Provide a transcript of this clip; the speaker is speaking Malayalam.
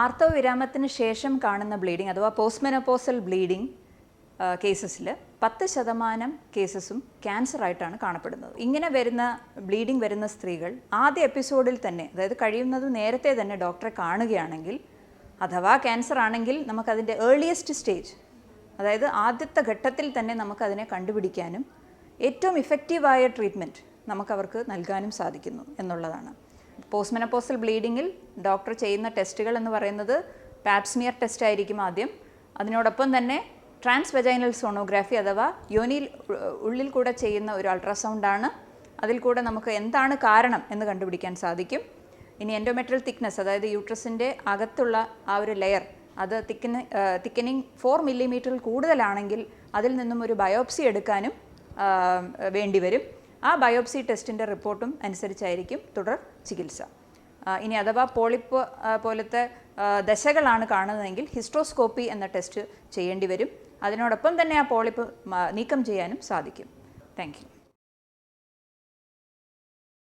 ആർത്തവവിരാമത്തിന് ശേഷം കാണുന്ന ബ്ലീഡിംഗ് അഥവാ പോസ്റ്റ്മെനോപോസൽ ബ്ലീഡിംഗ് കേസസിൽ 10% കേസസും ക്യാൻസറായിട്ടാണ് കാണപ്പെടുന്നത്. ഇങ്ങനെ വരുന്ന ബ്ലീഡിംഗ് വരുന്ന സ്ത്രീകൾ ആദ്യ എപ്പിസോഡിൽ തന്നെ, അതായത് കഴിയുന്നത് നേരത്തെ തന്നെ ഡോക്ടറെ കാണുകയാണെങ്കിൽ, അഥവാ ക്യാൻസർ ആണെങ്കിൽ നമുക്കതിൻ്റെ ഏർലിയസ്റ്റ് സ്റ്റേജ്, അതായത് ആദ്യത്തെ ഘട്ടത്തിൽ തന്നെ നമുക്കതിനെ കണ്ടുപിടിക്കാനും ഏറ്റവും ഇഫക്റ്റീവായ ട്രീറ്റ്മെൻറ്റ് നമുക്കവർക്ക് നൽകാനും സാധിക്കുന്നു എന്നുള്ളതാണ്. പോസ്റ്റ്മെനോപോസൽ ബ്ലീഡിങ്ങിൽ ഡോക്ടർ ചെയ്യുന്ന ടെസ്റ്റുകൾ എന്ന് പറയുന്നത് പാപ്സ്മിയർ ടെസ്റ്റ് ആയിരിക്കും ആദ്യം. അതിനോടൊപ്പം തന്നെ ട്രാൻസ്വജൈനൽ സോണോഗ്രാഫി അഥവാ യോനിയിൽ ഉള്ളിൽ കൂടെ ചെയ്യുന്ന ഒരു അൾട്രാസൗണ്ടാണ്. അതിൽ കൂടെ നമുക്ക് എന്താണ് കാരണം എന്ന് കണ്ടുപിടിക്കാൻ സാധിക്കും. ഇനി എൻഡോമെട്രിയൽ തിക്നെസ്, അതായത് യൂട്രസിൻ്റെ അകത്തുള്ള ആ ഒരു ലെയർ, അത് തിക്കനിങ് 4 മില്ലിമീറ്ററിൽ കൂടുതലാണെങ്കിൽ അതിൽ നിന്നും ഒരു ബയോപ്സി എടുക്കാനും വേണ്ടിവരും. ആ ബയോപ്സി ടെസ്റ്റിൻ്റെ റിപ്പോർട്ടും അനുസരിച്ചായിരിക്കും തുടർ ചികിത്സ. ഇനി അഥവാ പോളിപ്പ് പോലത്തെ ദശകളാണ് കാണുന്നതെങ്കിൽ ഹിസ്ട്രോസ്കോപ്പി എന്ന ടെസ്റ്റ് ചെയ്യേണ്ടി വരും. അതിനോടൊപ്പം തന്നെ ആ പോളിപ്പ് നീക്കം ചെയ്യാനും സാധിക്കും. Thank you.